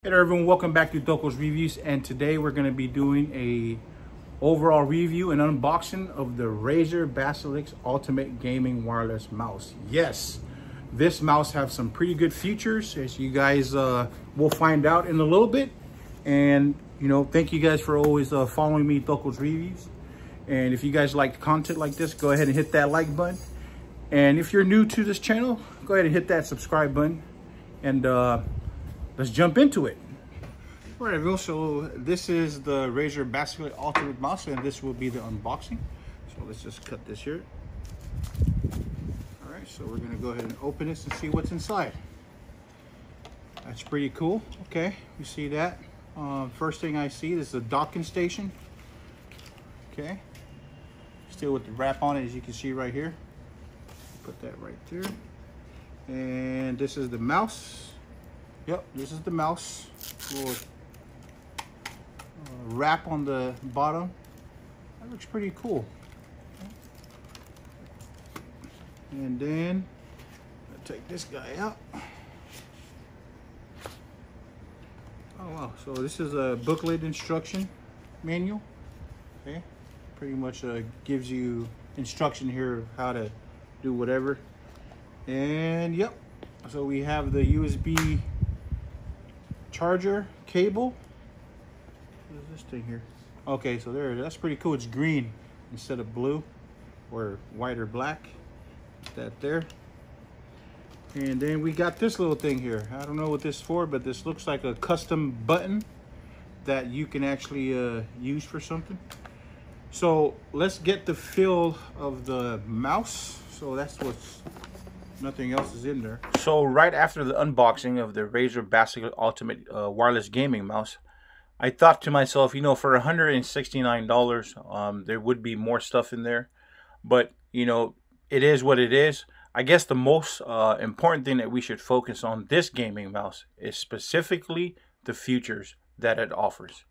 Hey there everyone, welcome back to Doko's Reviews, and today we're going to be doing a overall review and unboxing of the Razer Basilisk Ultimate Gaming Wireless Mouse. Yes, this mouse has some pretty good features, as you guys will find out in a little bit. And thank you guys for always following me, Doko's Reviews. And if you guys like content like this, go ahead and hit that like button. And if you're new to this channel, go ahead and hit that subscribe button. And let's jump into it. All right, everyone, so this is the Razer Basilisk Ultimate Mouse, and this will be the unboxing. So let's just cut this here. All right, so we're gonna go ahead and open this and see what's inside. That's pretty cool. Okay, you see that? First thing I see is the docking station. Okay, still with the wrap on it, as you can see right here. Put that right there. And this is the mouse. Yep, this is the mouse. Little wrap on the bottom. That looks pretty cool. And then I'll take this guy out. Oh wow! So this is a booklet instruction manual. Okay, pretty much gives you instruction here how to do whatever. And yep, so we have the USB charger cable. What is this thing here? Okay, so there it is. That's pretty cool. It's green instead of blue or white or black. Put that there. And then we got this little thing here. I don't know what this is for, but this looks like a custom button that you can actually use for something. So let's get the feel of the mouse. So that's what's, nothing else is in there. So right after the unboxing of the Razer Basilisk Ultimate Wireless Gaming Mouse, I thought to myself, for $169, there would be more stuff in there. But, it is what it is. I guess the most important thing that we should focus on this gaming mouse is specifically the features that it offers.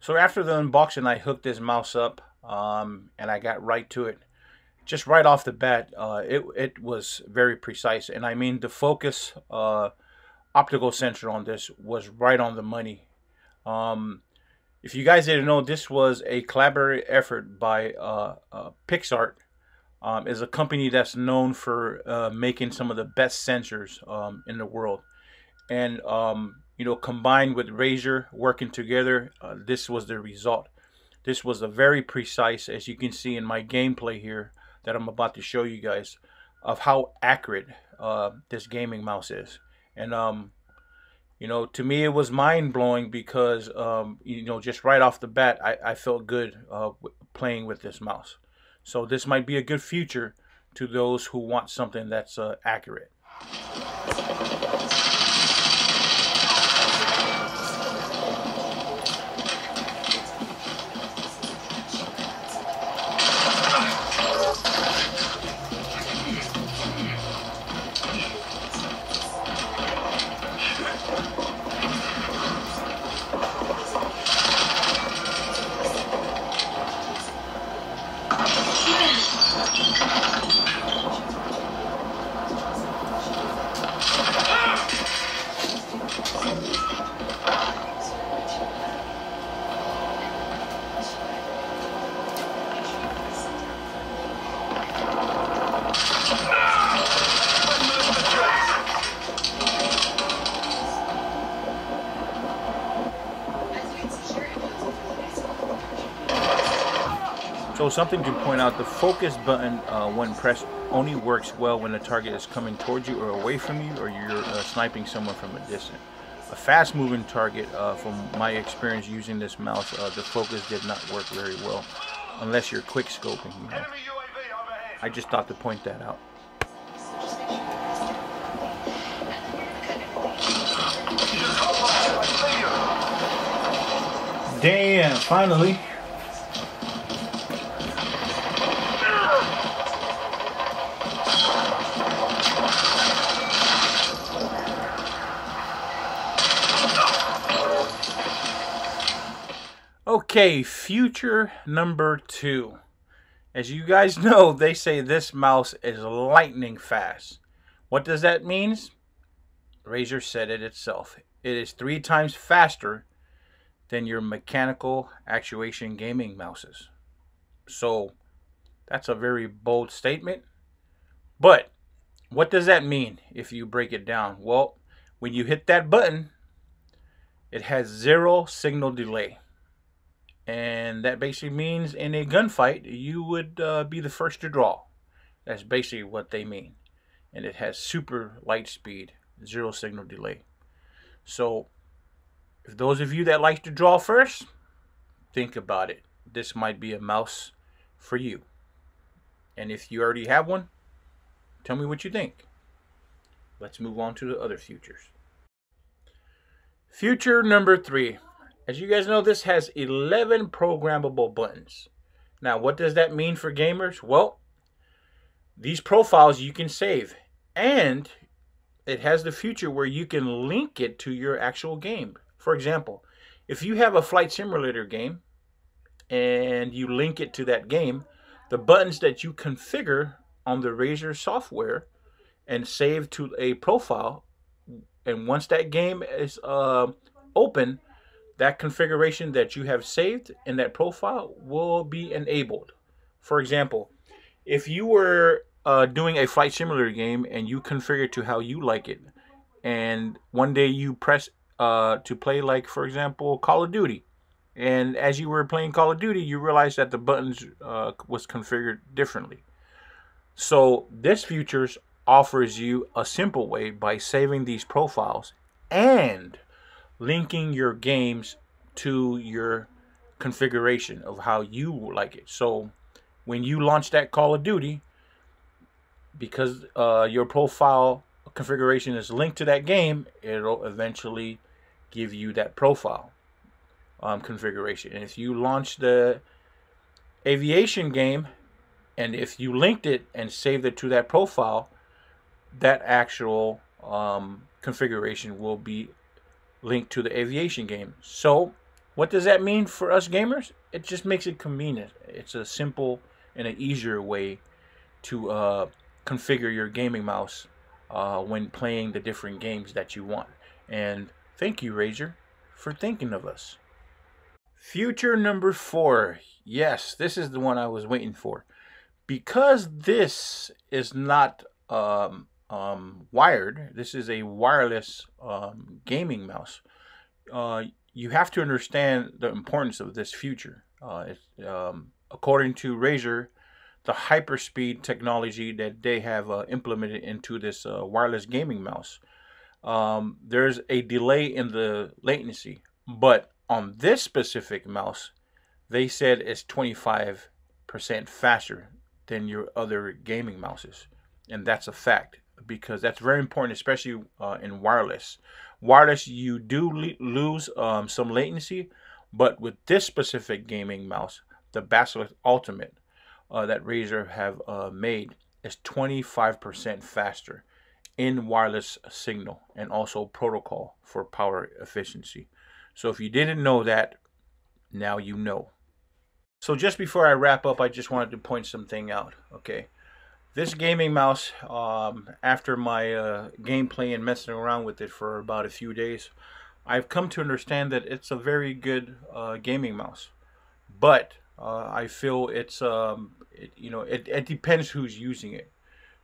So after the unboxing, I hooked this mouse up and I got right to it. Just right off the bat, it was very precise. And I mean, the focus optical sensor on this was right on the money. If you guys didn't know, this was a collaborative effort by PixArt. Is a company that's known for making some of the best sensors in the world. And, combined with Razer working together, this was the result. This was a very precise, as you can see in my gameplay here, that I'm about to show you guys, of how accurate this gaming mouse is. And to me it was mind-blowing because just right off the bat I felt good playing with this mouse. So this might be a good future to those who want something that's accurate. So something to point out, the focus button when pressed only works well when the target is coming towards you or away from you, or you're sniping someone from a distance. A fast moving target, from my experience using this mouse, the focus did not work very well unless you're quick scoping. I just thought to point that out. Damn, finally. Okay, future number 2. As you guys know, they say this mouse is lightning fast. What does that mean? Razer said it itself. It is 3 times faster than your mechanical actuation gaming mouses. So that's a very bold statement. But what does that mean if you break it down? Well, when you hit that button, it has 0 signal delay. And that basically means in a gunfight, you would be the first to draw. That's basically what they mean. And it has super light speed, 0 signal delay. So, if those of you that like to draw first, think about it. This might be a mouse for you. And if you already have one, tell me what you think. Let's move on to the other futures. Future number 3. As you guys know, this has 11 programmable buttons. Now, what does that mean for gamers? Well, these profiles you can save, and it has the feature where you can link it to your actual game. For example, if you have a flight simulator game and you link it to that game, the buttons that you configure on the Razer software and save to a profile, and once that game is open, that configuration that you have saved in that profile will be enabled. For example, if you were doing a flight simulator game and you configure it to how you like it, and one day you press to play, like for example Call of Duty, and as you were playing Call of Duty you realized that the buttons was configured differently. So this features offers you a simple way by saving these profiles and linking your games to your configuration of how you like it. So when you launch that Call of Duty, because your profile configuration is linked to that game, it'll eventually give you that profile configuration. And if you launch the aviation game, and if you linked it and saved it to that profile, that actual configuration will be linked to the aviation game. So what does that mean for us gamers? It just makes it convenient. It's a simple and an easier way to configure your gaming mouse when playing the different games that you want. And thank you, Razer, for thinking of us. Future number 4. Yes, this is the one I was waiting for. Because this is not wired, this is a wireless gaming mouse. You have to understand the importance of this feature. According to Razer, the hyperspeed technology that they have implemented into this wireless gaming mouse, there's a delay in the latency. But on this specific mouse, they said it's 25% faster than your other gaming mouses. And that's a fact, because that's very important, especially in wireless. Wireless, you do lose some latency, but with this specific gaming mouse, the Basilisk Ultimate that Razer have made, is 25% faster in wireless signal and also protocol for power efficiency. So if you didn't know that, now you know. So just before I wrap up, I just wanted to point something out. Okay, this gaming mouse, after my gameplay and messing around with it for about a few days, I've come to understand that it's a very good gaming mouse. But I feel it's it depends who's using it.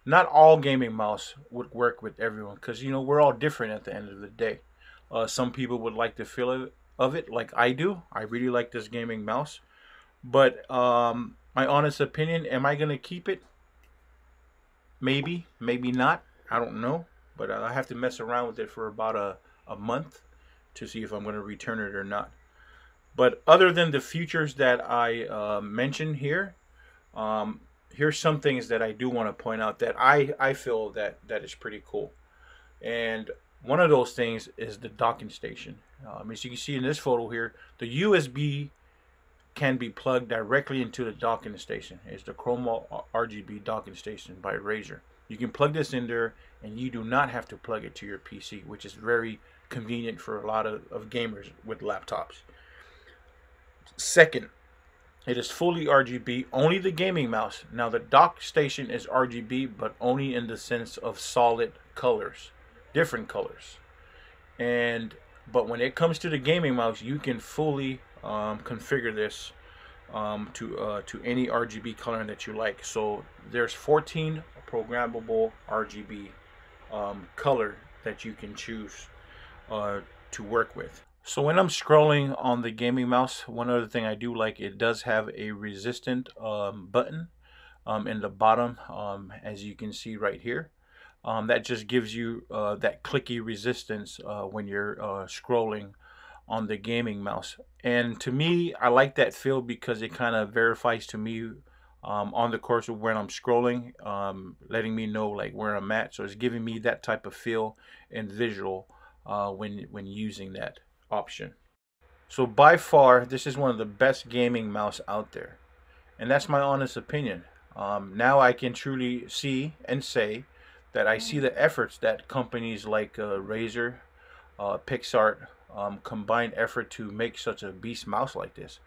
Not all gaming mouse would work with everyone, because we're all different at the end of the day. Some people would like the feel of it like I do. I really like this gaming mouse. But my honest opinion, am I going to keep it? Maybe, maybe not. I don't know. But I have to mess around with it for about a month to see if I'm going to return it or not. But other than the features that I mentioned here, here's some things that I do want to point out that I feel that is pretty cool. And one of those things is the docking station. As you can see in this photo here, the USB can be plugged directly into the docking station. It's the Chroma RGB docking station by Razer. You can plug this in there, and you do not have to plug it to your PC, which is very convenient for a lot of gamers with laptops. Second, it is fully RGB, only the gaming mouse. Now the dock station is RGB, but only in the sense of solid colors, different colors. And But when it comes to the gaming mouse, you can fully configure this to any RGB color that you like. So there's 14 programmable RGB color that you can choose to work with. So when I'm scrolling on the gaming mouse, one other thing I do like, it does have a resistant button in the bottom, as you can see right here. That just gives you that clicky resistance when you're scrolling on the gaming mouse. And to me, I like that feel because it kind of verifies to me on the course of when I'm scrolling, letting me know like where I'm at. So it's giving me that type of feel and visual when using that option. So by far, this is one of the best gaming mouse out there, and that's my honest opinion. Now I can truly see and say that I see the efforts that companies like Razer, Pixart, combined effort to make such a beast mouse like this.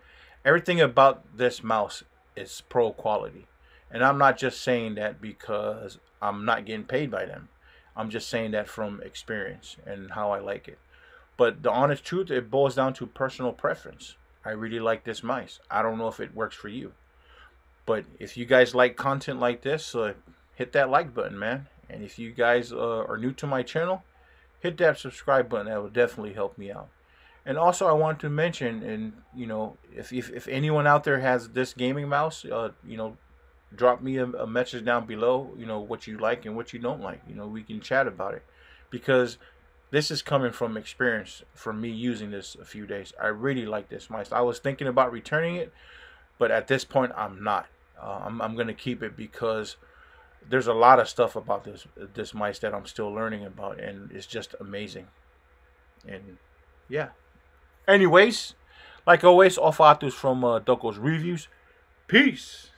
Everything about this mouse is pro quality, and I'm not just saying that because I'm not getting paid by them. I'm just saying that from experience and how I like it. But the honest truth, it boils down to personal preference. I really like this mice. I don't know if it works for you. But if you guys like content like this, hit that like button, man. And if you guys are new to my channel, hit that subscribe button. That will definitely help me out. And also, I want to mention, and if anyone out there has this gaming mouse, drop me a message down below. What you like and what you don't like. We can chat about it, because this is coming from experience from me using this a few days. I really like this mice. I was thinking about returning it, but at this point, I'm not. I'm gonna keep it because there's a lot of stuff about this mice that I'm still learning about, and it's just amazing. And yeah. Anyways, like always, all fatos from Doko's Reviews. Peace.